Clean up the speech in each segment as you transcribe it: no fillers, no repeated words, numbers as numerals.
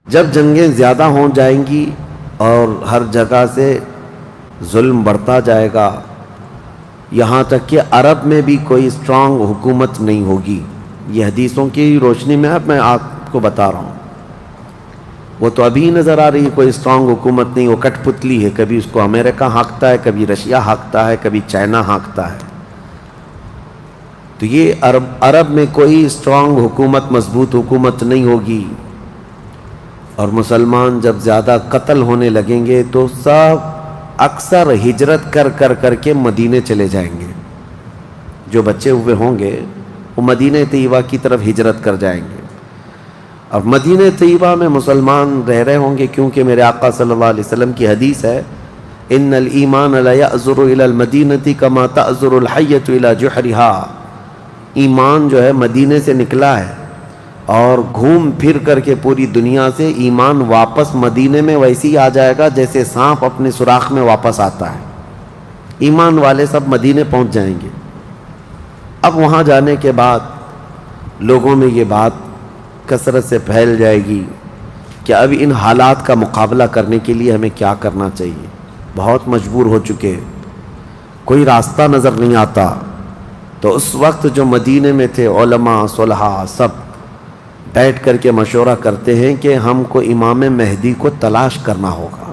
جب جنگیں زیادہ ہو جائیں گی اور ہر جگہ سے ظلم بڑھتا جائے گا، یہاں تک کہ عرب میں بھی کوئی اسٹرانگ حکومت نہیں ہوگی. یہ حدیثوں کی روشنی میں اب میں آپ کو بتا رہا ہوں. وہ تو ابھی نظر آ رہی ہے کوئی اسٹرانگ حکومت نہیں، وہ کٹ پتلی ہے. کبھی اس کو امریکہ ہانکتا ہے، کبھی رشیا ہانکتا ہے، کبھی چائنا ہانکتا ہے. تو یہ عرب میں کوئی اسٹرانگ حکومت، مضبوط حکومت نہیں ہوگی. اور مسلمان جب زیادہ قتل ہونے لگیں گے تو سب اکثر ہجرت کر کے مدینے چلے جائیں گے. جو بچے ہوئے ہوں گے وہ مدینہ طیبہ کی طرف ہجرت کر جائیں گے. اور مدینہ طیبہ میں مسلمان رہ رہے ہوں گے، کیونکہ میرے آقا صلی اللہ علیہ وسلم کی حدیث ہے، ان الایمان لا یأزر الی المدینہ کما تأزر الحیۃ الی جحرہا. ایمان جو ہے مدینے سے نکلا ہے اور گھوم پھر کر کے پوری دنیا سے ایمان واپس مدینے میں ویسے ہی آ جائے گا جیسے سانپ اپنے سوراخ میں واپس آتا ہے. ایمان والے سب مدینے پہنچ جائیں گے. اب وہاں جانے کے بعد لوگوں میں یہ بات کثرت سے پھیل جائے گی کہ اب ان حالات کا مقابلہ کرنے کے لیے ہمیں کیا کرنا چاہیے. بہت مجبور ہو چکے، کوئی راستہ نظر نہیں آتا. تو اس وقت جو مدینے میں تھے علماء صلحاء سب بیٹھ کر کے مشورہ کرتے ہیں کہ ہم کو امام مہدی کو تلاش کرنا ہوگا.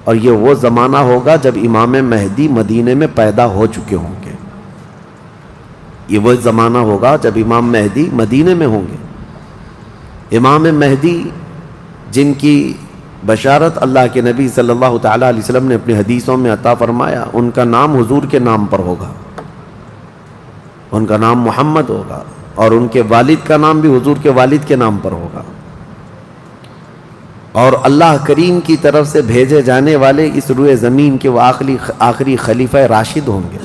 اور یہ وہ زمانہ ہوگا جب امام مہدی مدینے میں پیدا ہو چکے ہوں گے. یہ وہ زمانہ ہوگا جب امام مہدی مدینے میں ہوں گے. امام مہدی جن کی بشارت اللہ کے نبی صلی اللہ تعالیٰ علیہ وسلم نے اپنی حدیثوں میں عطا فرمایا، ان کا نام حضور کے نام پر ہوگا. ان کا نام محمد ہوگا اور ان کے والد کا نام بھی حضور کے والد کے نام پر ہوگا. اور اللہ کریم کی طرف سے بھیجے جانے والے اس روئے زمین کے وہ آخری خلیفہ راشد ہوں گے.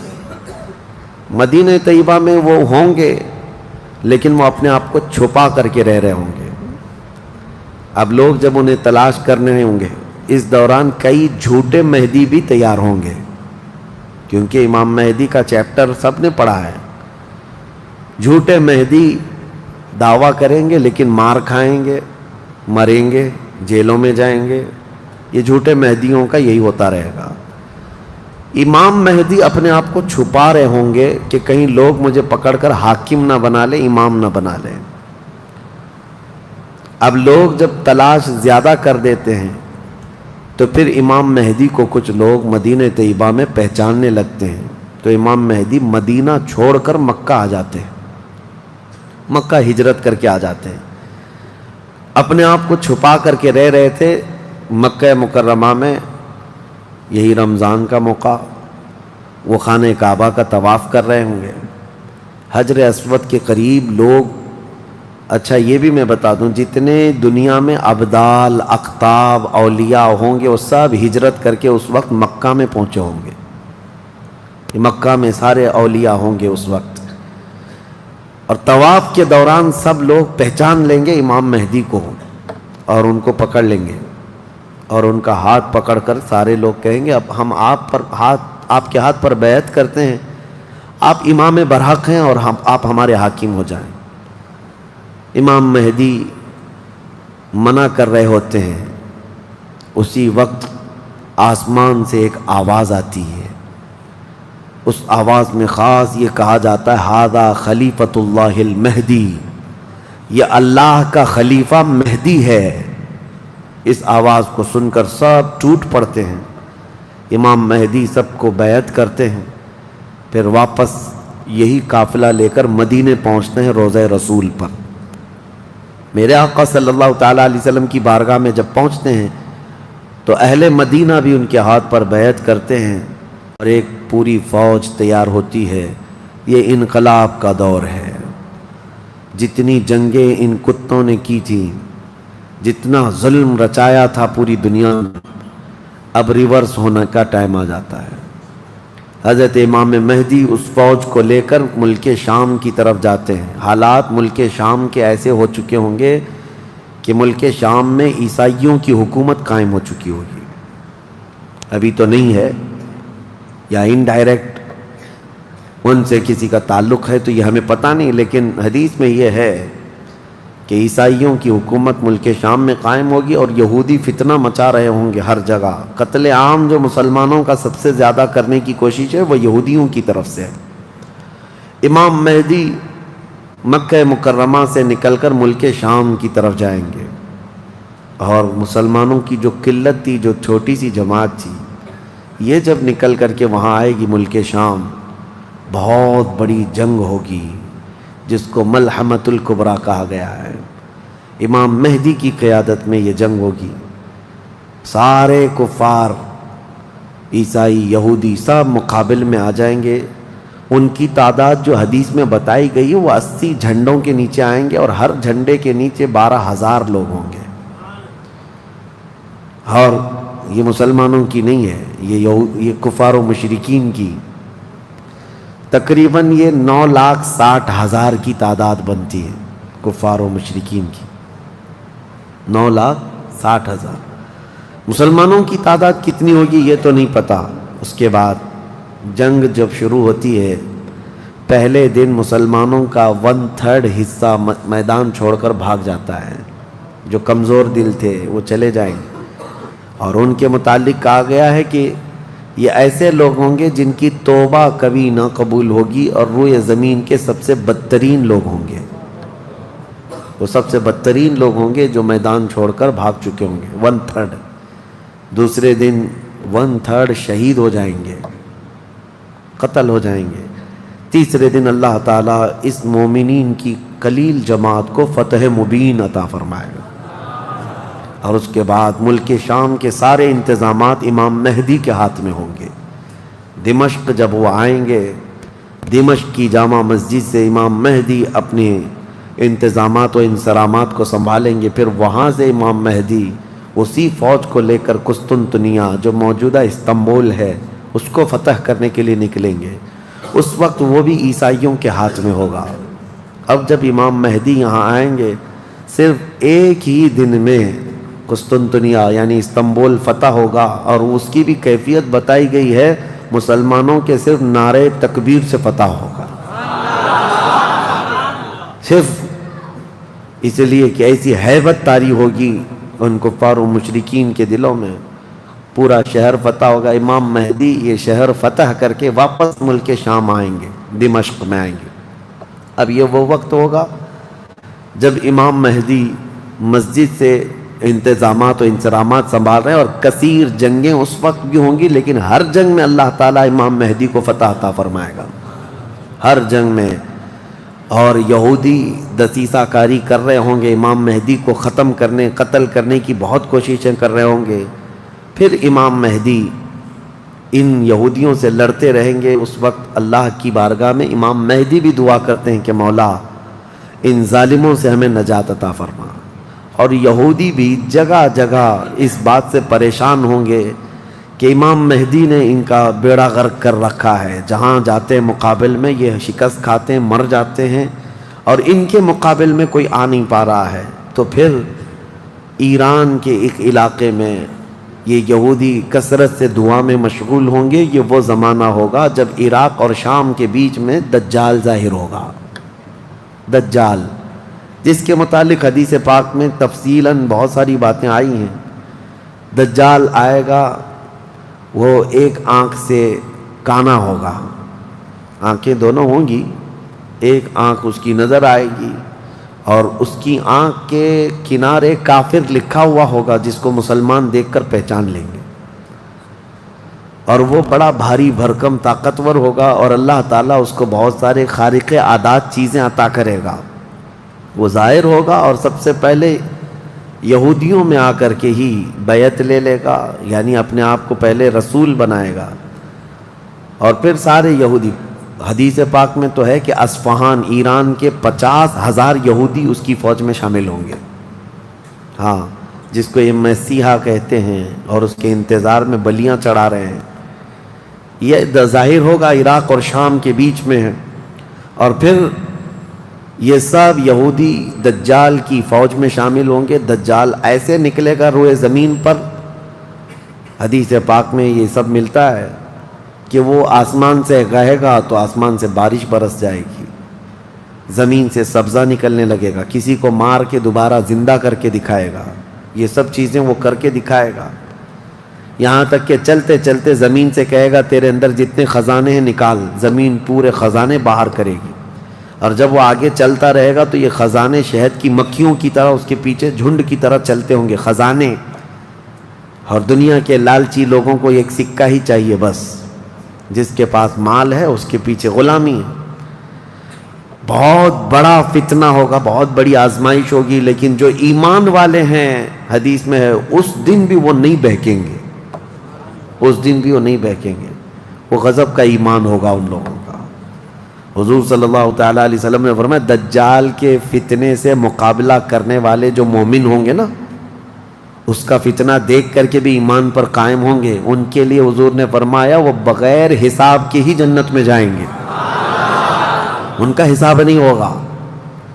مدینہ طیبہ میں وہ ہوں گے لیکن وہ اپنے آپ کو چھپا کر کے رہ رہے ہوں گے. اب لوگ جب انہیں تلاش کرنے ہوں گے، اس دوران کئی جھوٹے مہدی بھی تیار ہوں گے، کیونکہ امام مہدی کا چیپٹر سب نے پڑھا ہے. جھوٹے مہدی دعویٰ کریں گے لیکن مار کھائیں گے، مریں گے، جیلوں میں جائیں گے. یہ جھوٹے مہدیوں کا یہی ہوتا رہے گا. امام مہدی اپنے آپ کو چھپا رہے ہوں گے کہ کہیں لوگ مجھے پکڑ کر حاکم نہ بنا لیں، امام نہ بنا لیں. اب لوگ جب تلاش زیادہ کر دیتے ہیں تو پھر امام مہدی کو کچھ لوگ مدینہ طیبہ میں پہچاننے لگتے ہیں. تو امام مہدی مدینہ چھوڑ کر مکہ آ جاتے ہیں، مکہ ہجرت کر کے آ جاتے ہیں. اپنے آپ کو چھپا کر کے رہ رہے تھے مکہ مکرمہ میں. یہی رمضان کا موقع، وہ خانہ کعبہ کا طواف کر رہے ہوں گے، حجر اسود کے قریب لوگ. اچھا یہ بھی میں بتا دوں، جتنے دنیا میں ابدال، اقطاب، اولیاء ہوں گے وہ سب ہجرت کر کے اس وقت مکہ میں پہنچے ہوں گے. مکہ میں سارے اولیاء ہوں گے اس وقت. اور طواف کے دوران سب لوگ پہچان لیں گے امام مہدی کو اور ان کو پکڑ لیں گے اور ان کا ہاتھ پکڑ کر سارے لوگ کہیں گے اب ہم آپ کے ہاتھ پر بیعت کرتے ہیں، آپ امام برحق ہیں اور آپ ہمارے حاکم ہو جائیں. امام مہدی منع کر رہے ہوتے ہیں، اسی وقت آسمان سے ایک آواز آتی ہے. اس آواز میں خاص یہ کہا جاتا ہے ھذا خلیفۃ اللہ المہدی، یہ اللہ کا خلیفہ مہدی ہے. اس آواز کو سن کر سب ٹوٹ پڑتے ہیں. امام مہدی سب کو بیعت کرتے ہیں، پھر واپس یہی قافلہ لے کر مدینے پہنچتے ہیں روضہ رسول پر. میرے آقا صلی اللہ تعالیٰ علیہ وسلم کی بارگاہ میں جب پہنچتے ہیں تو اہل مدینہ بھی ان کے ہاتھ پر بیعت کرتے ہیں اور ایک پوری فوج تیار ہوتی ہے. یہ انقلاب کا دور ہے. جتنی جنگیں ان کتوں نے کی تھیں، جتنا ظلم رچایا تھا پوری دنیا میں، اب ریورس ہونے کا ٹائم آ جاتا ہے. حضرت امام مہدی اس فوج کو لے کر ملک شام کی طرف جاتے ہیں. حالات ملک شام کے ایسے ہو چکے ہوں گے کہ ملک شام میں عیسائیوں کی حکومت قائم ہو چکی ہوگی. ابھی تو نہیں ہے، یا انڈائریکٹ ان سے کسی کا تعلق ہے تو یہ ہمیں پتہ نہیں، لیکن حدیث میں یہ ہے کہ عیسائیوں کی حکومت ملک شام میں قائم ہوگی اور یہودی فتنہ مچا رہے ہوں گے ہر جگہ. قتل عام جو مسلمانوں کا سب سے زیادہ کرنے کی کوشش ہے وہ یہودیوں کی طرف سے ہے. امام مہدی مکہ مکرمہ سے نکل کر ملک شام کی طرف جائیں گے، اور مسلمانوں کی جو قلت تھی، جو چھوٹی سی جماعت تھی، یہ جب نکل کر کے وہاں آئے گی ملک شام، بہت بڑی جنگ ہوگی جس کو ملحمۃ الکبریٰ کہا گیا ہے. امام مہدی کی قیادت میں یہ جنگ ہوگی. سارے کفار، عیسائی، یہودی سب مقابل میں آ جائیں گے. ان کی تعداد جو حدیث میں بتائی گئی ہے وہ 80 جھنڈوں کے نیچے آئیں گے، اور ہر جھنڈے کے نیچے 12,000 لوگ ہوں گے. اور یہ مسلمانوں کی نہیں ہے، یہ کفار و مشرکین کی. تقریباً یہ 9,60,000 کی تعداد بنتی ہے کفار و مشرکین کی. 9,60,000. مسلمانوں کی تعداد کتنی ہوگی یہ تو نہیں پتہ. اس کے بعد جنگ جب شروع ہوتی ہے، پہلے دن مسلمانوں کا 1/3 حصہ میدان چھوڑ کر بھاگ جاتا ہے. جو کمزور دل تھے وہ چلے جائیں گے، اور ان کے متعلق کہا گیا ہے کہ یہ ایسے لوگ ہوں گے جن کی توبہ کبھی نہ قبول ہوگی، اور روئے زمین کے سب سے بدترین لوگ ہوں گے. وہ سب سے بدترین لوگ ہوں گے جو میدان چھوڑ کر بھاگ چکے ہوں گے. 1/3. دوسرے دن 1/3 شہید ہو جائیں گے، قتل ہو جائیں گے. تیسرے دن اللہ تعالیٰ اس مومنین کی قلیل جماعت کو فتح مبین عطا فرمائے گا. اور اس کے بعد ملک شام کے سارے انتظامات امام مہدی کے ہاتھ میں ہوں گے. دمشق جب وہ آئیں گے، دمشق کی جامع مسجد سے امام مہدی اپنے انتظامات و انصرامات کو سنبھالیں گے. پھر وہاں سے امام مہدی اسی فوج کو لے کر قسطنطنیہ جو موجودہ استنبول ہے اس کو فتح کرنے کے لیے نکلیں گے. اس وقت وہ بھی عیسائیوں کے ہاتھ میں ہوگا. اب جب امام مہدی یہاں آئیں گے، صرف ایک ہی دن میں قسطنطنیہ یعنی استنبول فتح ہوگا. اور اس کی بھی کیفیت بتائی گئی ہے، مسلمانوں کے صرف نعرے تکبیر سے فتح ہوگا. صرف اس لیے کہ ایسی ہیبت طاری ہوگی ان کفار و مشرکین کے دلوں میں. پورا شہر فتح ہوگا. امام مہدی یہ شہر فتح کر کے واپس ملک شام آئیں گے، دمشق میں آئیں گے. اب یہ وہ وقت ہوگا جب امام مہدی مسجد سے انتظامات و انصرامات سنبھال رہے ہیں، اور کثیر جنگیں اس وقت بھی ہوں گی، لیکن ہر جنگ میں اللہ تعالیٰ امام مہدی کو فتح عطا فرمائے گا. ہر جنگ میں. اور یہودی دسیسہ کاری کر رہے ہوں گے، امام مہدی کو ختم کرنے، قتل کرنے کی بہت کوششیں کر رہے ہوں گے. پھر امام مہدی ان یہودیوں سے لڑتے رہیں گے. اس وقت اللہ کی بارگاہ میں امام مہدی بھی دعا کرتے ہیں کہ مولا ان ظالموں سے ہمیں نجات عطا فرما. اور یہودی بھی جگہ جگہ اس بات سے پریشان ہوں گے کہ امام مہدی نے ان کا بیڑا غرق کر رکھا ہے. جہاں جاتے ہیں مقابل میں یہ شکست کھاتے ہیں، مر جاتے ہیں، اور ان کے مقابل میں کوئی آ نہیں پا رہا ہے. تو پھر ایران کے ایک علاقے میں یہ یہودی کثرت سے دعا میں مشغول ہوں گے. یہ وہ زمانہ ہوگا جب عراق اور شام کے بیچ میں دجال ظاہر ہوگا. دجال جس کے متعلق حدیث پاک میں تفصیلاً بہت ساری باتیں آئی ہیں. دجال آئے گا، وہ ایک آنکھ سے کانا ہوگا، آنکھیں دونوں ہوں گی، ایک آنکھ اس کی نظر آئے گی، اور اس کی آنکھ کے کنارے کافر لکھا ہوا ہوگا جس کو مسلمان دیکھ کر پہچان لیں گے. اور وہ بڑا بھاری بھرکم طاقتور ہوگا، اور اللہ تعالیٰ اس کو بہت سارے خارق عادات چیزیں عطا کرے گا. وہ ظاہر ہوگا اور سب سے پہلے یہودیوں میں آ کر کے ہی بیعت لے لے گا، یعنی اپنے آپ کو پہلے رسول بنائے گا. اور پھر سارے یہودی، حدیث پاک میں تو ہے کہ اصفہان ایران کے 50,000 یہودی اس کی فوج میں شامل ہوں گے. ہاں، جس کو یہ مسیحا کہتے ہیں اور اس کے انتظار میں بلیاں چڑھا رہے ہیں. یہ ظاہر ہوگا عراق اور شام کے بیچ میں ہے. اور پھر یہ سب یہودی دجال کی فوج میں شامل ہوں گے. دجال ایسے نکلے گا روئے زمین پر، حدیث پاک میں یہ سب ملتا ہے کہ وہ آسمان سے کہے گا تو آسمان سے بارش برس جائے گی، زمین سے سبزہ نکلنے لگے گا، کسی کو مار کے دوبارہ زندہ کر کے دکھائے گا، یہ سب چیزیں وہ کر کے دکھائے گا، یہاں تک کہ چلتے چلتے زمین سے کہے گا تیرے اندر جتنے خزانے ہیں نکال، زمین پورے خزانے باہر کرے گی، اور جب وہ آگے چلتا رہے گا تو یہ خزانے شہد کی مکھیوں کی طرح اس کے پیچھے جھنڈ کی طرح چلتے ہوں گے خزانے، اور دنیا کے لالچی لوگوں کو ایک سکہ ہی چاہیے بس، جس کے پاس مال ہے اس کے پیچھے غلامی ہے۔ بہت بڑا فتنہ ہوگا، بہت بڑی آزمائش ہوگی، لیکن جو ایمان والے ہیں حدیث میں ہے اس دن بھی وہ نہیں بہکیں گے، اس دن بھی وہ نہیں بہکیں گے، وہ غضب کا ایمان ہوگا ان لوگوں کا۔ حضور صلی اللہ تعالیٰ علیہ وسلم نے فرمایا دجال کے فتنے سے مقابلہ کرنے والے جو مومن ہوں گے نا، اس کا فتنہ دیکھ کر کے بھی ایمان پر قائم ہوں گے، ان کے لیے حضور نے فرمایا وہ بغیر حساب کے ہی جنت میں جائیں گے، ان کا حساب نہیں ہوگا،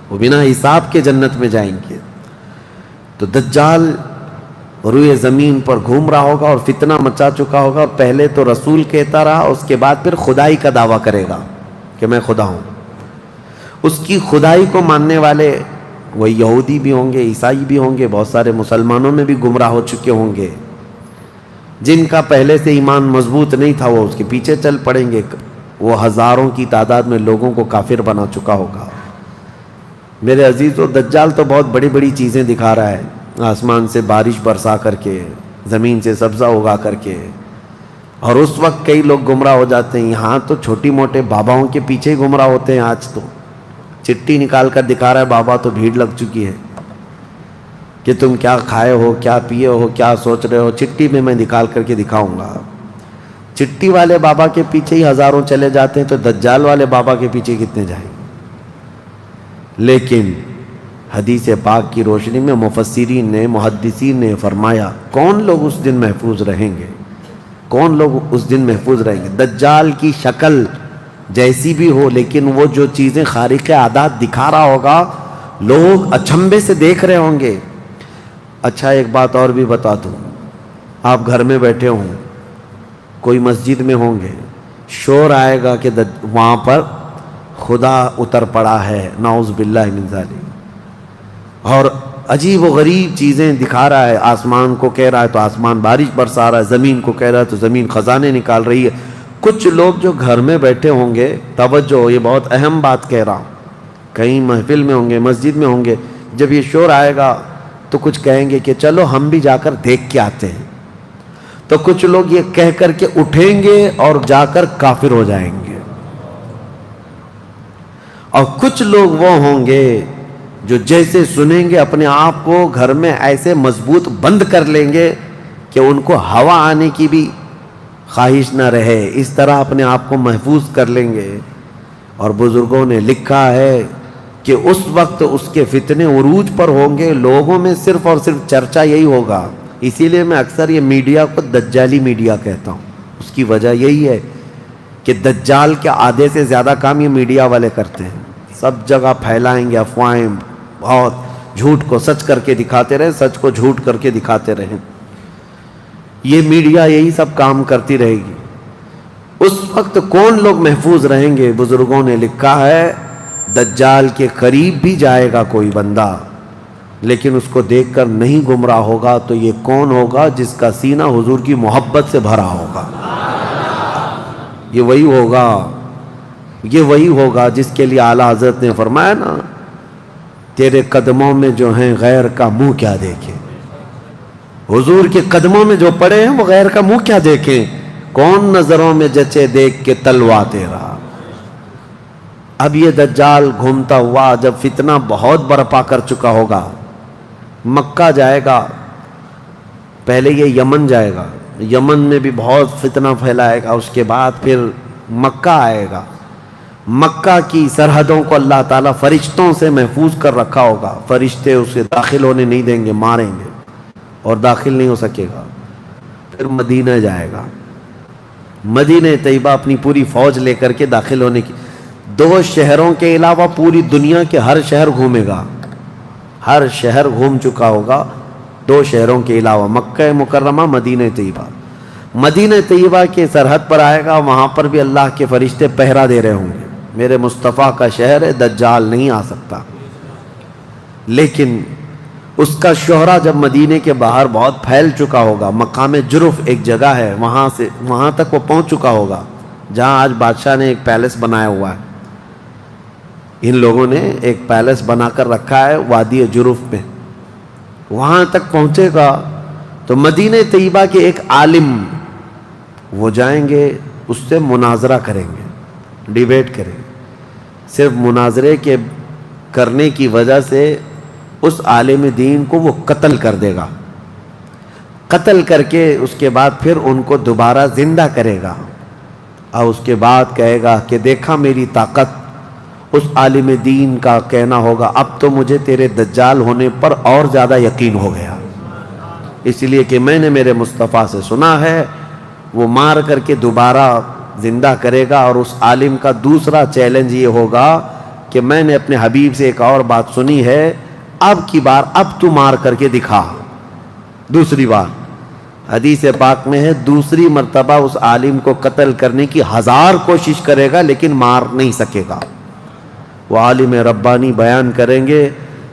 وہ بنا حساب کے جنت میں جائیں گے۔ تو دجال روئے زمین پر گھوم رہا ہوگا اور فتنہ مچا چکا ہوگا، پہلے تو رسول کہتا رہا، اس کے بعد پھر خدائی کا دعویٰ کرے گا کہ میں خدا ہوں۔ اس کی خدائی کو ماننے والے وہ یہودی بھی ہوں گے، عیسائی بھی ہوں گے، بہت سارے مسلمانوں میں بھی گمراہ ہو چکے ہوں گے، جن کا پہلے سے ایمان مضبوط نہیں تھا وہ اس کے پیچھے چل پڑیں گے، وہ ہزاروں کی تعداد میں لوگوں کو کافر بنا چکا ہوگا۔ میرے عزیزو، دجال تو بہت بڑی بڑی چیزیں دکھا رہا ہے، آسمان سے بارش برسا کر کے، زمین سے سبزہ اگا کر کے، اور اس وقت کئی لوگ گمراہ ہو جاتے ہیں۔ یہاں تو چھوٹی موٹے باباؤں کے پیچھے ہی گمراہ ہوتے ہیں، آج تو چٹھی نکال کر دکھا رہا ہے بابا، تو بھیڑ لگ چکی ہے کہ تم کیا کھائے ہو، کیا پیے ہو، کیا سوچ رہے ہو، چٹھی میں نکال کر کے دکھاؤں گا۔ چٹھی والے بابا کے پیچھے ہی ہزاروں چلے جاتے ہیں، تو دجال والے بابا کے پیچھے کتنے جائیں گے؟ لیکن حدیث پاک کی روشنی میں مفسرین نے، محدثین نے فرمایا کون لوگ اس دن محفوظ رہیں گے، کون لوگ اس دن محفوظ رہیں گے؟ دجال کی شکل جیسی بھی ہو، لیکن وہ جو چیزیں خارق عادات دکھا رہا ہوگا لوگ اچنبے سے دیکھ رہے ہوں گے۔ اچھا ایک بات اور بھی بتا دوں، آپ گھر میں بیٹھے ہوں، کوئی مسجد میں ہوں گے، شور آئے گا کہ وہاں پر خدا اتر پڑا ہے، نعوذ باللہ من ذالک، اور عجیب و غریب چیزیں دکھا رہا ہے، آسمان کو کہہ رہا ہے تو آسمان بارش برسا رہا ہے، زمین کو کہہ رہا ہے تو زمین خزانے نکال رہی ہے۔ کچھ لوگ جو گھر میں بیٹھے ہوں گے، توجہ یہ بہت اہم بات کہہ رہا ہوں، کہیں محفل میں ہوں گے، مسجد میں ہوں گے، جب یہ شور آئے گا تو کچھ کہیں گے کہ چلو ہم بھی جا کر دیکھ کے آتے ہیں، تو کچھ لوگ یہ کہہ کر کے اٹھیں گے اور جا کر کافر ہو جائیں گے، اور کچھ لوگ وہ ہوں گے جو جیسے سنیں گے اپنے آپ کو گھر میں ایسے مضبوط بند کر لیں گے کہ ان کو ہوا آنے کی بھی خواہش نہ رہے، اس طرح اپنے آپ کو محفوظ کر لیں گے۔ اور بزرگوں نے لکھا ہے کہ اس وقت اس کے فتنے عروج پر ہوں گے، لوگوں میں صرف اور صرف چرچا یہی ہوگا۔ اسی لیے میں اکثر یہ میڈیا کو دجالی میڈیا کہتا ہوں، اس کی وجہ یہی ہے کہ دجال کے آدھے سے زیادہ کام یہ میڈیا والے کرتے ہیں، سب جگہ پھیلائیں گے افواہیں، بہت جھوٹ کو سچ کر کے دکھاتے رہیں، سچ کو جھوٹ کر کے دکھاتے رہیں، یہ میڈیا یہی سب کام کرتی رہے گی۔ اس وقت کون لوگ محفوظ رہیں گے؟ بزرگوں نے لکھا ہے دجال کے قریب بھی جائے گا کوئی بندہ، لیکن اس کو دیکھ کر نہیں گمراہ ہوگا، تو یہ کون ہوگا؟ جس کا سینہ حضور کی محبت سے بھرا ہوگا، یہ وہی ہوگا جس کے لیے اعلیٰ حضرت نے فرمایا نا، تیرے قدموں میں جو ہیں غیر کا منہ کیا دیکھیں، حضور کے قدموں میں جو پڑے ہیں وہ غیر کا منہ کیا دیکھیں، کون نظروں میں جچے دیکھ کے تلوا تیرا۔ اب یہ دجال گھومتا ہوا جب فتنہ بہت برپا کر چکا ہوگا، مکہ جائے گا، پہلے یہ یمن جائے گا، یمن میں بھی بہت فتنہ پھیلائے گا، اس کے بعد پھر مکہ آئے گا، مکہ کی سرحدوں کو اللہ تعالیٰ فرشتوں سے محفوظ کر رکھا ہوگا، فرشتے اسے داخل ہونے نہیں دیں گے، ماریں گے اور داخل نہیں ہو سکے گا۔ پھر مدینہ جائے گا، مدینہ طیبہ اپنی پوری فوج لے کر کے داخل ہونے کی، 2 شہروں کے علاوہ پوری دنیا کے ہر شہر گھومے گا، ہر شہر گھوم چکا ہوگا 2 شہروں کے علاوہ، مکہ مکرمہ، مدینہ طیبہ۔ مدینہ طیبہ کے سرحد پر آئے گا، وہاں پر بھی اللہ کے فرشتے پہرا دے رہے ہوں گے، میرے مصطفیٰ کا شہر ہے، دجال نہیں آ سکتا۔ لیکن اس کا شہرہ جب مدینے کے باہر بہت پھیل چکا ہوگا، مقام جرف ایک جگہ ہے، وہاں تک وہ پہنچ چکا ہوگا جہاں آج بادشاہ نے ایک پیلس بنایا ہوا ہے۔ ان لوگوں نے ایک پیلس بنا کر رکھا ہے وادی جرف میں، وہاں تک پہنچے گا تو مدینہ طیبہ کے ایک عالم وہ جائیں گے، اس سے مناظرہ کریں گے، ڈیبیٹ کریں گے۔ صرف مناظرے کے کرنے کی وجہ سے اس عالم دین کو وہ قتل کر دے گا، قتل کر کے اس کے بعد پھر ان کو دوبارہ زندہ کرے گا، اور اس کے بعد کہے گا کہ دیکھا میری طاقت۔ اس عالم دین کا کہنا ہوگا اب تو مجھے تیرے دجال ہونے پر اور زیادہ یقین ہو گیا، اس لیے کہ میں نے میرے مصطفیٰ سے سنا ہے، وہ مار کر کے دوبارہ زندہ کرے گا۔ اور اس عالم کا دوسرا چیلنج یہ ہوگا کہ میں نے اپنے حبیب سے ایک اور بات سنی ہے، اب کی بار اب تو مار کر کے دکھا۔ دوسری بار حدیث پاک میں ہے دوسری مرتبہ اس عالم کو قتل کرنے کی 1000 کوشش کرے گا لیکن مار نہیں سکے گا۔ وہ عالم ربانی بیان کریں گے،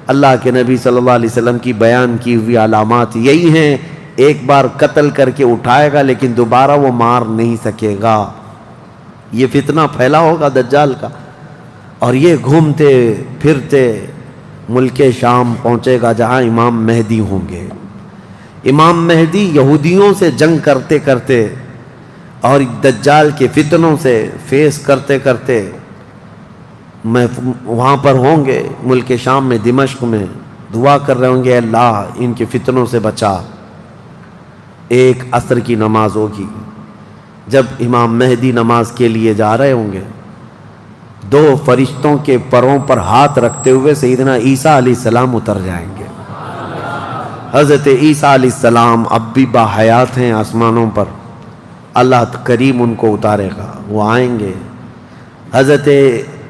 اللہ کے نبی صلی اللہ علیہ وسلم کی بیان کی ہوئی علامات یہی ہیں، ایک بار قتل کر کے اٹھائے گا لیکن دوبارہ وہ مار نہیں سکے گا۔ یہ فتنہ پھیلا ہوگا دجال کا، اور یہ گھومتے پھرتے ملک شام پہنچے گا جہاں امام مہدی ہوں گے۔ امام مہدی یہودیوں سے جنگ کرتے کرتے اور دجال کے فتنوں سے فیس کرتے کرتے وہاں پر ہوں گے، ملک شام میں، دمشق میں، دعا کر رہے ہوں گے اللہ ان کے فتنوں سے بچا۔ ایک عصر کی نماز ہوگی، جب امام مہدی نماز کے لیے جا رہے ہوں گے، 2 فرشتوں کے پروں پر ہاتھ رکھتے ہوئے سیدنا عیسیٰ علیہ السلام اتر جائیں گے۔ حضرت عیسیٰ علیہ السلام اب بھی باحیات ہیں آسمانوں پر، اللہ کریم ان کو اتارے گا، وہ آئیں گے۔ حضرت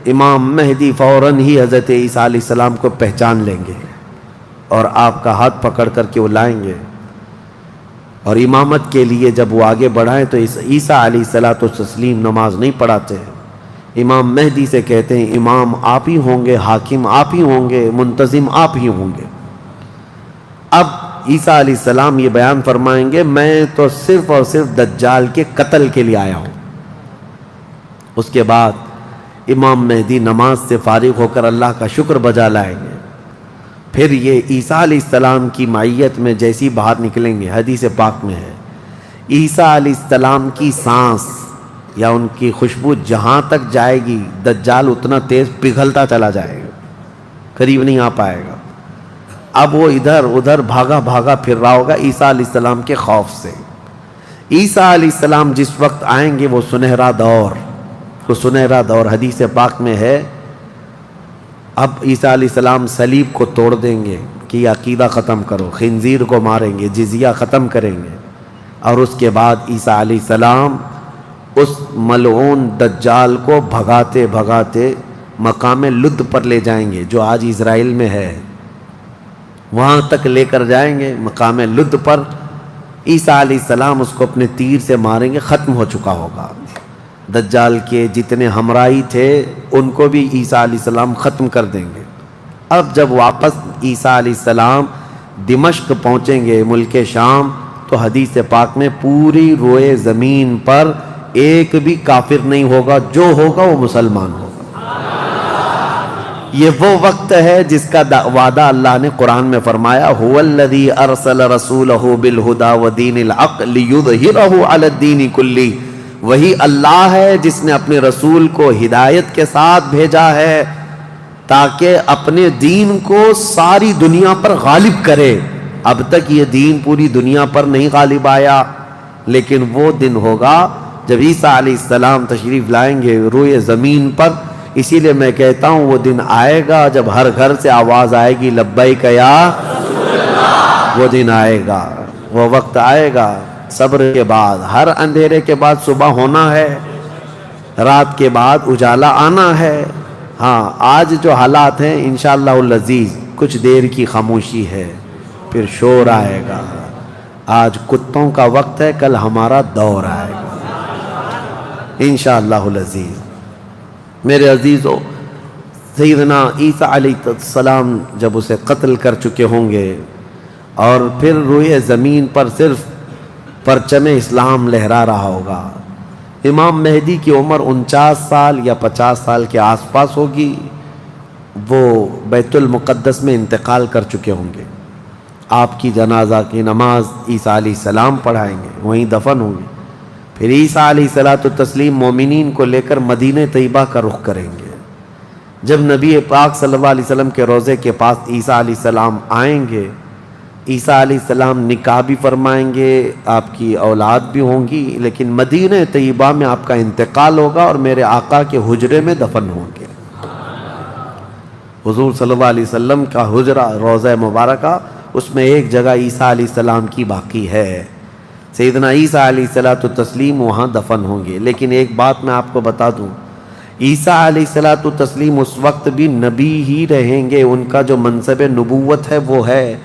امام مہدی فوراً ہی حضرت عیسیٰ علیہ السلام کو پہچان لیں گے اور آپ کا ہاتھ پکڑ کر کے وہ لائیں گے، اور امامت کے لیے جب وہ آگے بڑھائیں تو عیسیٰ علیہ السلام نماز نہیں پڑھاتے ہیں، امام مہدی سے کہتے ہیں امام آپ ہی ہوں گے، حاکم آپ ہی ہوں گے، منتظم آپ ہی ہوں گے۔ اب عیسیٰ علیہ السلام یہ بیان فرمائیں گے میں تو صرف اور صرف دجال کے قتل کے لیے آیا ہوں۔ اس کے بعد امام مہدی نماز سے فارغ ہو کر اللہ کا شکر بجا لائیں گے، پھر یہ عیسیٰ علیہ السلام کی معیت میں جیسی باہر نکلیں گے، حدیث پاک میں ہے عیسیٰ علیہ السلام کی سانس یا ان کی خوشبو جہاں تک جائے گی دجال اتنا تیز پگھلتا چلا جائے گا، قریب نہیں آ پائے گا۔ اب وہ ادھر ادھر بھاگا پھر رہا ہوگا عیسیٰ علیہ السلام کے خوف سے۔ عیسیٰ علیہ السلام جس وقت آئیں گے وہ سنہرا دور حدیث پاک میں ہے، اب عیسیٰ علیہ السلام صلیب کو توڑ دیں گے کہ یہ عقیدہ ختم کرو، خنزیر کو ماریں گے، جزیہ ختم کریں گے، اور اس کے بعد عیسیٰ علیہ السلام اس ملعون دجال کو بھگاتے بھگاتے مقام لد پر لے جائیں گے جو آج اسرائیل میں ہے، وہاں تک لے کر جائیں گے۔ مقام لد پر عیسیٰ علیہ السلام اس کو اپنے تیر سے ماریں گے، ختم ہو چکا ہوگا۔ دجال کے جتنے ہمراہی تھے ان کو بھی عیسیٰ علیہ السلام ختم کر دیں گے۔ اب جب واپس عیسیٰ علیہ السلام دمشق پہنچیں گے ملک شام، تو حدیث پاک میں پوری روئے زمین پر ایک بھی کافر نہیں ہوگا، جو ہوگا وہ مسلمان ہوگا۔ یہ وہ وقت ہے جس کا وعدہ اللہ نے قرآن میں فرمایا هو الذی ارسل رسولہ بالہدی ودین الحق لیظہرہ علی الدین کلہ، وہی اللہ ہے جس نے اپنے رسول کو ہدایت کے ساتھ بھیجا ہے تاکہ اپنے دین کو ساری دنیا پر غالب کرے۔ اب تک یہ دین پوری دنیا پر نہیں غالب آیا، لیکن وہ دن ہوگا جب عیسیٰ علیہ السلام تشریف لائیں گے روئے زمین پر۔ اسی لیے میں کہتا ہوں وہ دن آئے گا جب ہر گھر سے آواز آئے گی لبیک یا رسول اللہ۔ وہ دن آئے گا، وہ وقت آئے گا، صبر کے بعد، ہر اندھیرے کے بعد صبح ہونا ہے، رات کے بعد اجالا آنا ہے۔ ہاں آج جو حالات ہیں انشاءاللہ العزیز کچھ دیر کی خاموشی ہے، پھر شور آئے گا۔ آج کتوں کا وقت ہے، کل ہمارا دور آئے گا انشاءاللہ العزیز۔ میرے عزیزو، سیدنا عیسیٰ علیہ السلام جب اسے قتل کر چکے ہوں گے اور پھر روئے زمین پر صرف پرچم اسلام لہرا رہا ہوگا، امام مہدی کی عمر 49 سال یا 50 سال کے آس پاس ہوگی، وہ بیت المقدس میں انتقال کر چکے ہوں گے، آپ کی جنازہ کی نماز عیسیٰ علیہ السلام پڑھائیں گے، وہیں دفن ہوں گے، پھر عیسیٰ علیہ السلام مومنین کو لے کر مدینہ طیبہ کا رخ کریں گے۔ جب نبی پاک صلی اللہ علیہ وسلم کے روضے کے پاس عیسیٰ علیہ السلام آئیں گے، عیسیٰ علیہ السلام نکاح بھی فرمائیں گے، آپ کی اولاد بھی ہوں گی، لیکن مدینہ طیبہ میں آپ کا انتقال ہوگا اور میرے آقا کے حجرے میں دفن ہوں گے۔ حضور صلی اللہ علیہ وسلم کا حجرہ روضہ مبارکہ، اس میں ایک جگہ عیسیٰ علیہ السلام کی باقی ہے، سیدنا عیسیٰ علیہ السلام وہاں دفن ہوں گے۔ لیکن ایک بات میں آپ کو بتا دوں، عیسیٰ علیہ السلام اس وقت بھی نبی ہی رہیں گے، ان کا جو منصب نبوت ہے وہ ہے،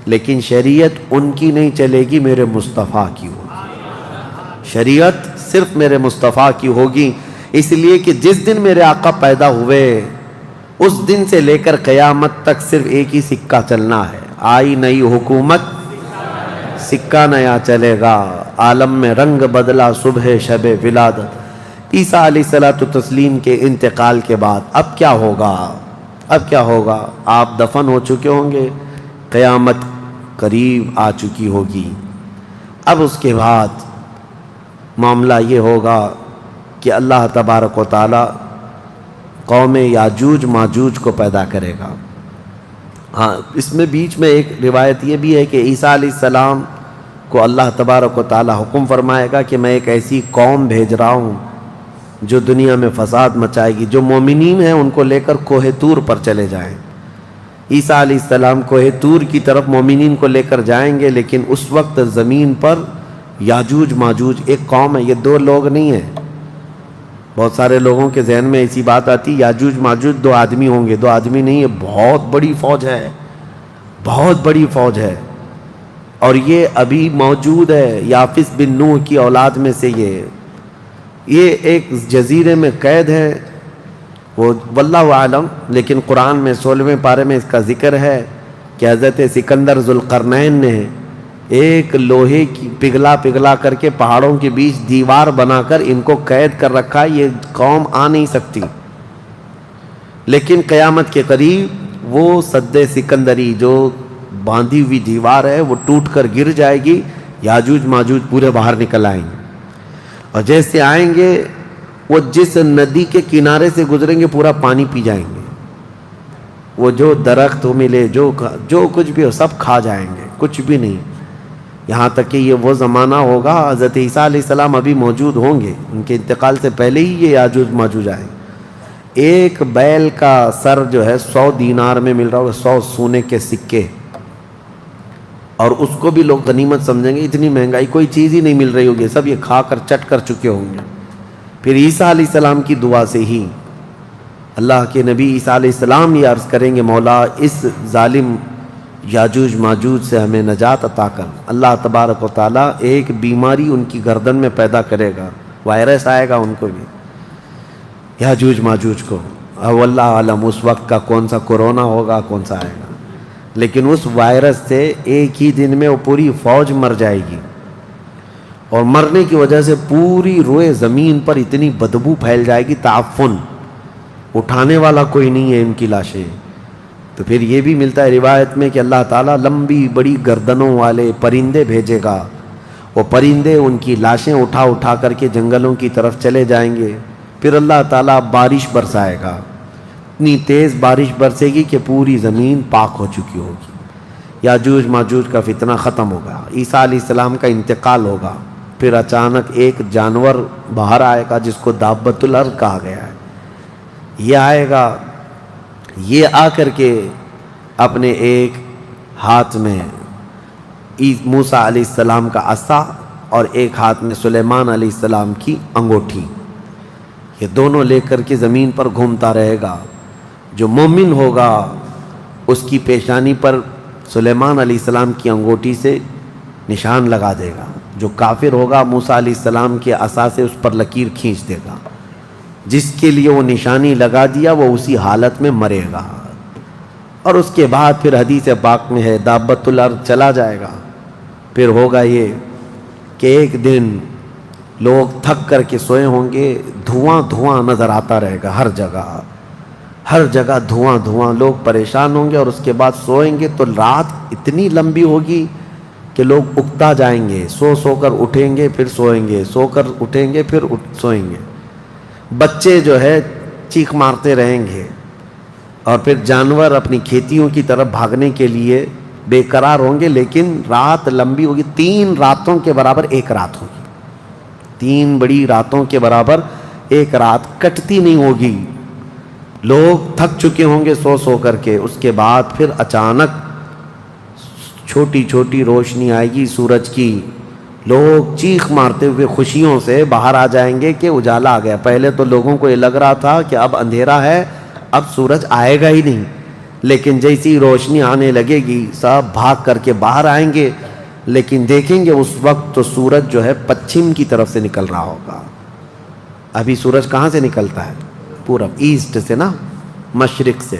لیکن شریعت ان کی نہیں چلے گی، میرے مصطفیٰ کی ہوگی، شریعت صرف میرے مصطفیٰ کی ہوگی، اس لیے کہ جس دن میرے آقا پیدا ہوئے اس دن سے لے کر قیامت تک صرف ایک ہی سکہ چلنا ہے، آئی نئی حکومت سکہ نیا چلے گا، عالم میں رنگ بدلا صبح شب ولادت۔ عیسیٰ علیہ السلام کے انتقال کے بعد اب کیا ہوگا؟ اب کیا ہوگا؟ آپ دفن ہو چکے ہوں گے، قیامت قریب آ چکی ہوگی۔ اب اس کے بعد معاملہ یہ ہوگا کہ اللہ تبارک و تعالی قوم یاجوج ماجوج کو پیدا کرے گا۔ ہاں، اس میں بیچ میں ایک روایت یہ بھی ہے کہ عیسیٰ علیہ السلام کو اللہ تبارک و تعالی حکم فرمائے گا کہ میں ایک ایسی قوم بھیج رہا ہوں جو دنیا میں فساد مچائے گی، جو مومنین ہیں ان کو لے کر کوہ طور پر چلے جائیں۔ عیسیٰ علیہ السلام کوہ طور کی طرف مومنین کو لے کر جائیں گے، لیکن اس وقت زمین پر یاجوج ماجوج ایک قوم ہے، یہ دو لوگ نہیں ہیں۔ بہت سارے لوگوں کے ذہن میں ایسی بات آتی، یاجوج ماجوج دو آدمی ہوں گے، دو آدمی نہیں ہے، بہت بڑی فوج ہے، بہت بڑی فوج ہے، اور یہ ابھی موجود ہے، یافس بن نوح کی اولاد میں سے یہ ایک جزیرے میں قید ہے، وہ واللہ عالم، لیکن قرآن میں 16ویں پارے میں اس کا ذکر ہے کہ حضرت سکندر ذوالقرنین نے ایک لوہے کی پگھلا کر کے پہاڑوں کے بیچ دیوار بنا کر ان کو قید کر رکھا، یہ قوم آ نہیں سکتی، لیکن قیامت کے قریب وہ سد سکندری جو باندھی ہوئی دیوار ہے وہ ٹوٹ کر گر جائے گی، یاجوج ماجوج پورے باہر نکل آئیں گے، اور جیسے آئیں گے وہ جس ندی کے کنارے سے گزریں گے پورا پانی پی جائیں گے، وہ جو درخت ملے جو کچھ بھی ہو سب کھا جائیں گے، کچھ بھی نہیں، یہاں تک کہ یہ وہ زمانہ ہوگا حضرت عیسیٰ علیہ السلام ابھی موجود ہوں گے، ان کے انتقال سے پہلے ہی یہ یاجوج ماجوج آئیں گے۔ ایک بیل کا سر جو ہے 100 دینار میں مل رہا ہوگا، 100 سونے کے سکے، اور اس کو بھی لوگ غنیمت سمجھیں گے، اتنی مہنگائی کوئی چیز ہی نہیں مل رہی ہوگی، سب یہ کھا کر چٹ کر چکے ہوں گے۔ پھر عیسیٰ علیہ السلام کی دعا سے ہی اللہ کے نبی عیسیٰ علیہ السلام یہ عرض کریں گے، مولا اس ظالم یاجوج ماجوج سے ہمیں نجات عطا کر۔ اللہ تبارک و تعالیٰ ایک بیماری ان کی گردن میں پیدا کرے گا، وائرس آئے گا ان کو بھی، یاجوج ماجوج کو، واللہ عالم اس وقت کا کون سا کورونا ہوگا، کون سا آئے گا، لیکن اس وائرس سے ایک ہی دن میں وہ پوری فوج مر جائے گی، اور مرنے کی وجہ سے پوری روئے زمین پر اتنی بدبو پھیل جائے گی، تعفن، اٹھانے والا کوئی نہیں ہے ان کی لاشیں۔ تو پھر یہ بھی ملتا ہے روایت میں کہ اللہ تعالیٰ لمبی بڑی گردنوں والے پرندے بھیجے گا، وہ پرندے ان کی لاشیں اٹھا کر کے جنگلوں کی طرف چلے جائیں گے، پھر اللہ تعالیٰ بارش برسائے گا، اتنی تیز بارش برسے گی کہ پوری زمین پاک ہو چکی ہوگی، یاجوج ماجوج کا فتنہ ختم ہوگا، عیسیٰ علیہ السلام کا انتقال ہوگا، پھر اچانک ایک جانور باہر آئے گا جس کو دابۃ الارض کہا گیا ہے، یہ آئے گا، یہ آ کر کے اپنے ایک ہاتھ میں موسیٰ علیہ السلام کا عصا اور ایک ہاتھ میں سلیمان علیہ السلام کی انگوٹھی، یہ دونوں لے کر کے زمین پر گھومتا رہے گا۔ جو مومن ہوگا اس کی پیشانی پر سلیمان علیہ السلام کی انگوٹھی سے نشان لگا دے گا، جو کافر ہوگا موسیٰ علیہ السلام کے عصا سے اس پر لکیر کھینچ دے گا، جس کے لیے وہ نشانی لگا دیا وہ اسی حالت میں مرے گا. اور اس کے بعد پھر حدیث پاک میں ہے دابۃ الارض چلا جائے گا. پھر ہوگا یہ کہ ایک دن لوگ تھک کر کے سوئے ہوں گے, دھواں دھواں نظر آتا رہے گا ہر جگہ دھواں دھواں, لوگ پریشان ہوں گے. اور اس کے بعد سوئیں گے تو رات اتنی لمبی ہوگی کہ لوگ اکتا جائیں گے, سو کر اٹھیں گے پھر سوئیں گے, سو کر اٹھیں گے پھر سوئیں گے. بچے جو ہے چیخ مارتے رہیں گے, اور پھر جانور اپنی کھیتیوں کی طرف بھاگنے کے لیے بے قرار ہوں گے. لیکن رات لمبی ہوگی, 3 راتوں کے برابر ایک رات ہوگی, 3 بڑی راتوں کے برابر ایک رات کٹتی نہیں ہوگی. لوگ تھک چکے ہوں گے سو کر کے. اس کے بعد پھر اچانک چھوٹی چھوٹی روشنی آئے گی سورج کی, لوگ چیخ مارتے ہوئے خوشیوں سے باہر آ جائیں گے کہ اجالا آ گیا. پہلے تو لوگوں کو یہ لگ رہا تھا کہ اب اندھیرا ہے, اب سورج آئے گا ہی نہیں. لیکن جیسی روشنی آنے لگے گی سب بھاگ کر کے باہر آئیں گے. لیکن دیکھیں گے اس وقت تو سورج جو ہے پچھم کی طرف سے نکل رہا ہوگا. ابھی سورج کہاں سے نکلتا ہے؟ پورب, ایسٹ سے نا, مشرق سے.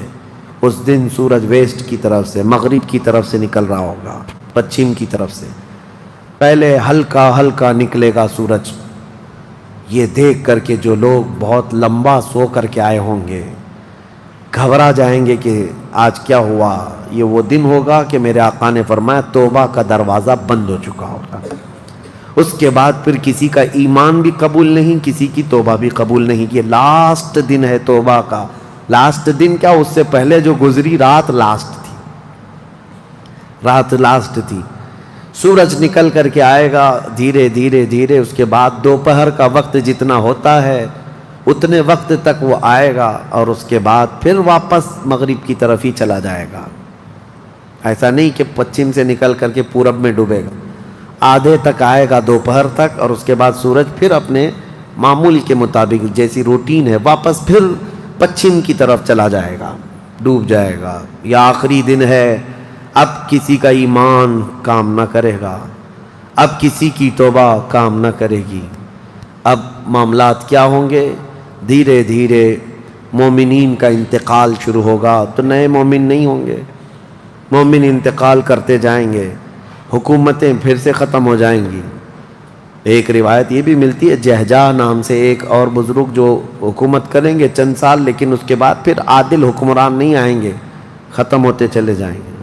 اس دن سورج ویسٹ کی طرف سے, مغرب کی طرف سے نکل رہا ہوگا, پچھم کی طرف سے. پہلے ہلکا ہلکا نکلے گا سورج. یہ دیکھ کر کے جو لوگ بہت لمبا سو کر کے آئے ہوں گے گھبرا جائیں گے کہ آج کیا ہوا. یہ وہ دن ہوگا کہ میرے آقا نے فرمایا توبہ کا دروازہ بند ہو چکا ہوگا. اس کے بعد پھر کسی کا ایمان بھی قبول نہیں, کسی کی توبہ بھی قبول نہیں. یہ لاسٹ دن ہے توبہ کا. لاسٹ دن کیا, اس سے پہلے جو گزری رات لاسٹ تھی, رات لاسٹ تھی. سورج نکل کر کے آئے گا دھیرے دھیرے دھیرے. اس کے بعد دوپہر کا وقت جتنا ہوتا ہے اتنے وقت تک وہ آئے گا, اور اس کے بعد پھر واپس مغرب کی طرف ہی چلا جائے گا. ایسا نہیں کہ پچھم سے نکل کر کے پورب میں ڈوبے گا. آدھے تک آئے گا دوپہر تک, اور اس کے بعد سورج پھر اپنے معمول کے مطابق جیسی روٹین ہے واپس پھر پچھم کی طرف چلا جائے گا, ڈوب جائے گا. یا آخری دن ہے, اب کسی کا ایمان کام نہ کرے گا, اب کسی کی توبہ کام نہ کرے گی. اب معاملات کیا ہوں گے؟ دھیرے دھیرے مومنین کا انتقال شروع ہوگا. تو نئے مومن نہیں ہوں گے, مومن انتقال کرتے جائیں گے, حکومتیں پھر سے ختم ہو جائیں گی. ایک روایت یہ بھی ملتی ہے جہجہ نام سے ایک اور بزرگ جو حکومت کریں گے چند سال, لیکن اس کے بعد پھر عادل حکمران نہیں آئیں گے, ختم ہوتے چلے جائیں گے.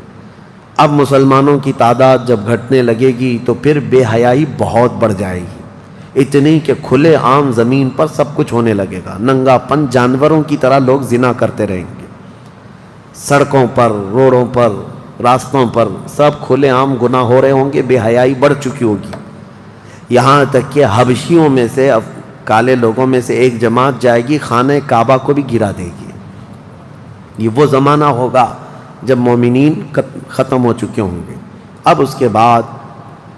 اب مسلمانوں کی تعداد جب گھٹنے لگے گی تو پھر بے حیائی بہت بڑھ جائے گی, اتنی کہ کھلے عام زمین پر سب کچھ ہونے لگے گا. ننگا پن, جانوروں کی طرح لوگ زنا کرتے رہیں گے, سڑکوں پر, روڈوں پر, راستوں پر سب کھلے عام گناہ ہو رہے ہوں گے. بے حیائی بڑھ چکی ہوگی. یہاں تک کہ حبشیوں میں سے, اب کالے لوگوں میں سے ایک جماعت جائے گی خانہ کعبہ کو بھی گرا دے گی. یہ وہ زمانہ ہوگا جب مومنین ختم ہو چکے ہوں گے. اب اس کے بعد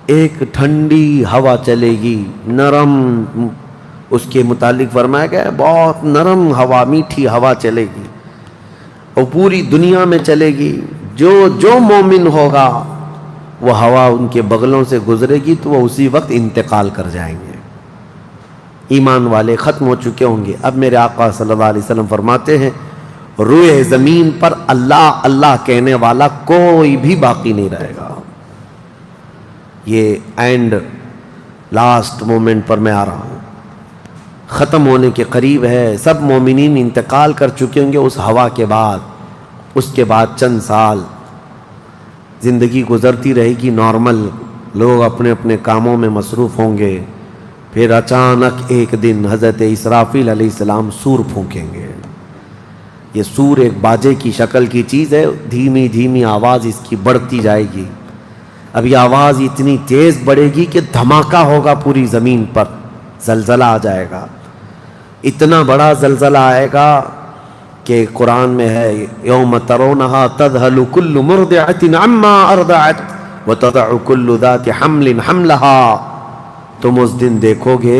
ایک ٹھنڈی ہوا چلے گی, نرم. اس کے متعلق فرمایا گیا ہے بہت نرم ہوا, میٹھی ہوا چلے گی, اور پوری دنیا میں چلے گی. جو مومن ہوگا وہ ہوا ان کے بغلوں سے گزرے گی تو وہ اسی وقت انتقال کر جائیں گے. ایمان والے ختم ہو چکے ہوں گے. اب میرے آقا صلی اللہ علیہ وسلم فرماتے ہیں روئے زمین پر اللہ اللہ کہنے والا کوئی بھی باقی نہیں رہے گا. یہ اینڈ لاسٹ مومنٹ پر میں آ رہا ہوں, ختم ہونے کے قریب ہے. سب مومنین انتقال کر چکے ہوں گے اس ہوا کے بعد. اس کے بعد چند سال زندگی گزرتی رہے گی نارمل, لوگ اپنے اپنے کاموں میں مصروف ہوں گے. پھر اچانک ایک دن حضرت اسرافیل علیہ السلام سور پھونکیں گے. یہ سور ایک باجے کی شکل کی چیز ہے, دھیمی دھیمی آواز اس کی بڑھتی جائے گی. اب یہ آواز اتنی تیز بڑھے گی کہ دھماکہ ہوگا پوری زمین پر, زلزلہ آ جائے گا. اتنا بڑا زلزلہ آئے گا کہ قرآن میں ہے یوم ترونہا تذہل کل مرضعۃ عما ارضعت وتضع کل ذات حمل حملہا. تم اس دن دیکھو گے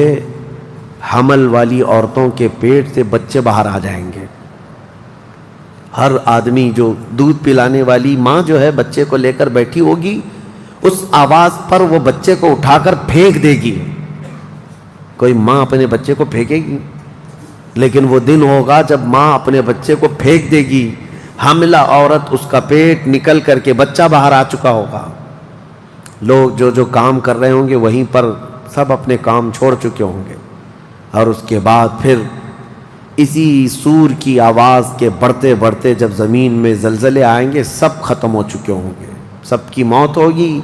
حمل والی عورتوں کے پیٹ سے بچے باہر آ جائیں گے. ہر آدمی جو دودھ پلانے والی ماں جو ہے بچے کو لے کر بیٹھی ہوگی, اس آواز پر وہ بچے کو اٹھا کر پھینک دے گی. کوئی ماں اپنے بچے کو پھینکے گی؟ لیکن وہ دن ہوگا جب ماں اپنے بچے کو پھینک دے گی، حاملہ عورت اس کا پیٹ نکل کر کے بچہ باہر آ چکا ہوگا، لوگ جو جو کام کر رہے ہوں گے وہیں پر سب اپنے کام چھوڑ چکے ہوں گے، اور اس کے بعد پھر اسی سور کی آواز کے بڑھتے بڑھتے جب زمین میں زلزلے آئیں گے سب ختم ہو چکے ہوں گے، سب کی موت ہوگی۔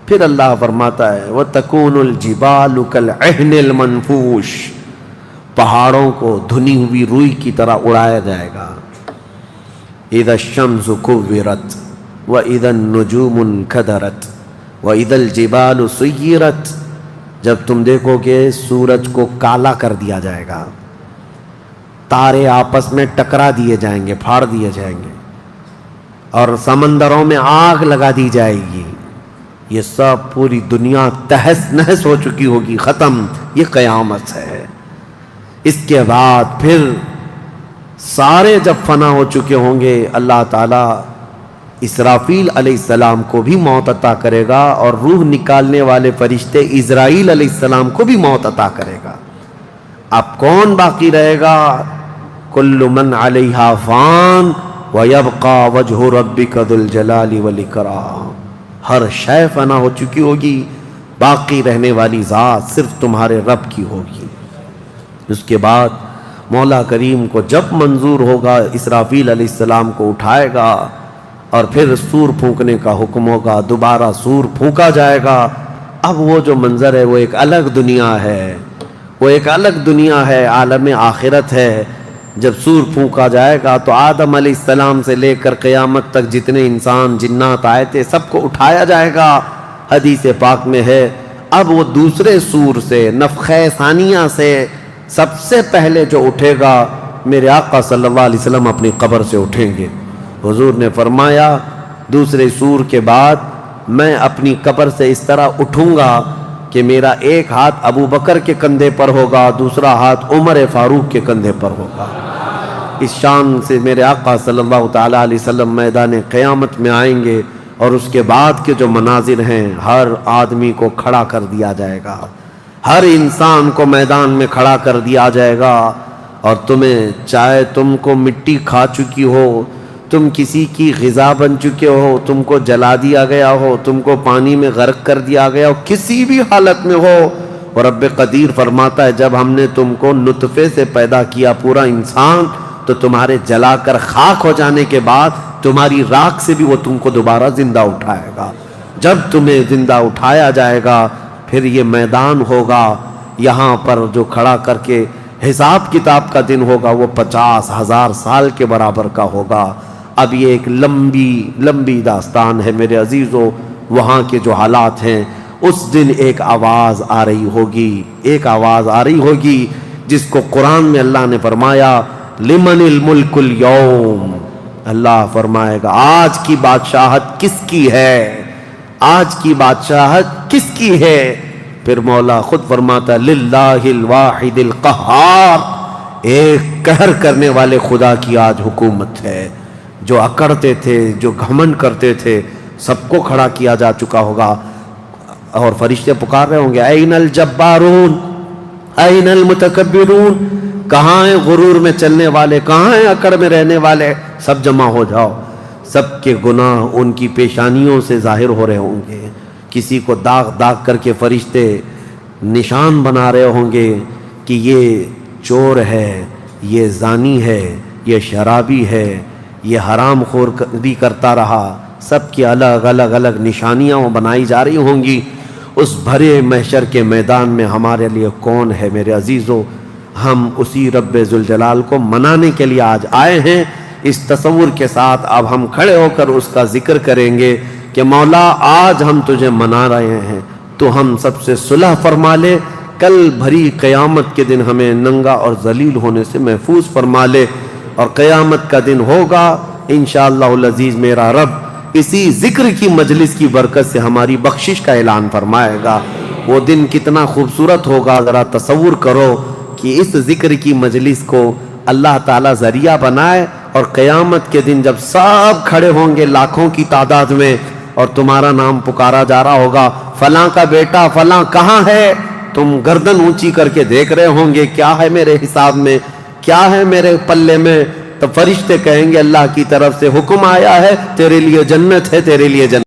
پھر اللہ فرماتا ہے وَتَكُونُ الْجِبَالُ كَالْعِهْنِ الْمَنْفُوشِ، پہاڑوں کو دھنی ہوئی روئی کی طرح اڑایا جائے گا۔ اِذَا الشَّمْسُ كُوِّرَتْ وَإِذَا النُّجُومُ انْكَدَرَتْ وَإِذَا الْجِبَالُ سُيِّرَتْ، جب تم دیکھو گے سورج کو کالا کر دیا جائے گا، تارے آپس میں ٹکرا دیے جائیں گے، پھاڑ دیے جائیں گے، اور سمندروں میں آگ لگا دی جائے گی، یہ سب پوری دنیا تہس نہس ہو چکی ہوگی، ختم، یہ قیامت ہے۔ اس کے بعد پھر سارے جب فنا ہو چکے ہوں گے، اللہ تعالیٰ اسرافیل علیہ السلام کو بھی موت عطا کرے گا، اور روح نکالنے والے فرشتے اسرائیل علیہ السلام کو بھی موت عطا کرے گا۔ اب کون باقی رہے گا؟ کل من علیہا فان ویبقى وجہ ربک ذو الجلال والاکرام، ہر شے فنا ہو چکی ہوگی، باقی رہنے والی ذات صرف تمہارے رب کی ہوگی۔ اس کے بعد مولا کریم کو جب منظور ہوگا اسرافیل علیہ السلام کو اٹھائے گا، اور پھر سور پھونکنے کا حکم ہوگا، دوبارہ سور پھونکا جائے گا۔ اب وہ جو منظر ہے وہ ایک الگ دنیا ہے، وہ ایک الگ دنیا ہے، عالم آخرت ہے۔ جب سور پھونکا جائے گا تو آدم علیہ السلام سے لے کر قیامت تک جتنے انسان جنات آئے تھے سب کو اٹھایا جائے گا۔ حدیث پاک میں ہے اب وہ دوسرے سور سے، نفخہ ثانیہ سے سب سے پہلے جو اٹھے گا میرے آقا صلی اللہ علیہ وسلم اپنی قبر سے اٹھیں گے۔ حضور نے فرمایا دوسرے سور کے بعد میں اپنی قبر سے اس طرح اٹھوں گا کہ میرا ایک ہاتھ ابو بکر کے کندھے پر ہوگا، دوسرا ہاتھ عمر فاروق کے کندھے پر ہوگا۔ اس شان سے میرے آقا صلی اللہ تعالیٰ علیہ وسلم میدان قیامت میں آئیں گے، اور اس کے بعد کے جو مناظر ہیں، ہر آدمی کو کھڑا کر دیا جائے گا، ہر انسان کو میدان میں کھڑا کر دیا جائے گا، اور تمہیں چاہے تم کو مٹی کھا چکی ہو، تم کسی کی غذا بن چکے ہو، تم کو جلا دیا گیا ہو، تم کو پانی میں غرق کر دیا گیا ہو، کسی بھی حالت میں ہو، اور رب قدیر فرماتا ہے جب ہم نے تم کو نطفے سے پیدا کیا پورا انسان، تو تمہارے جلا کر خاک ہو جانے کے بعد تمہاری راکھ سے بھی وہ تم کو دوبارہ زندہ اٹھائے گا۔ جب تمہیں زندہ اٹھایا جائے گا پھر یہ میدان ہوگا، یہاں پر جو کھڑا کر کے حساب کتاب کا دن ہوگا وہ 50,000 سال کے برابر کا ہوگا۔ اب یہ ایک لمبی داستان ہے میرے عزیزو، وہاں کے جو حالات ہیں، اس دن ایک آواز آ رہی ہوگی، جس کو قرآن میں اللہ نے فرمایا لمن الملک اليوم، اللہ فرمائے گا آج کی بادشاہت کس کی ہے، آج کی بادشاہت کس کی ہے؟ پھر مولا خود فرماتا للہ الواحد القہار، ایک قہر کرنے والے خدا کی آج حکومت ہے۔ جو اکڑتے تھے، جو گھمنڈ کرتے تھے، سب کو کھڑا کیا جا چکا ہوگا، اور فرشتے پکار رہے ہوں گے این الجبارون این المتکبرون، کہاں ہیں غرور میں چلنے والے، کہاں ہیں اکڑ میں رہنے والے، سب جمع ہو جاؤ۔ سب کے گناہ ان کی پیشانیوں سے ظاہر ہو رہے ہوں گے، کسی کو داغ داغ کر کے فرشتے نشان بنا رہے ہوں گے کہ یہ چور ہے، یہ زانی ہے، یہ شرابی ہے، یہ حرام خوری کرتا رہا، سب کی الگ الگ نشانیاں بنائی جا رہی ہوں گی۔ اس بھرے محشر کے میدان میں ہمارے لیے کون ہے میرے عزیزو؟ ہم اسی رب ذوالجلال کو منانے کے لیے آج آئے ہیں۔ اس تصور کے ساتھ اب ہم کھڑے ہو کر اس کا ذکر کریں گے کہ مولا آج ہم تجھے منا رہے ہیں، تو ہم سب سے صلح فرما لے، کل بھری قیامت کے دن ہمیں ننگا اور ذلیل ہونے سے محفوظ فرما لے، اور قیامت کا دن ہوگا انشاءاللہ العزیز میرا رب اسی ذکر کی مجلس کی برکت سے ہماری بخشش کا اعلان فرمائے گا۔ وہ دن کتنا خوبصورت ہوگا، ذرا تصور کرو کہ اس ذکر کی مجلس کو اللہ تعالیٰ ذریعہ بنائے، اور قیامت کے دن جب سب کھڑے ہوں گے لاکھوں کی تعداد میں، اور تمہارا نام پکارا جا رہا ہوگا فلاں کا بیٹا فلاں کہاں ہے، تم گردن اونچی کر کے دیکھ رہے ہوں گے کیا ہے میرے حساب میں، کیا ہے میرے پلے میں؟ تو فرشتے کہیں گے اللہ کی طرف سے حکم آیا ہے، تیرے لیے جنت ہے، تیرے لیے جنت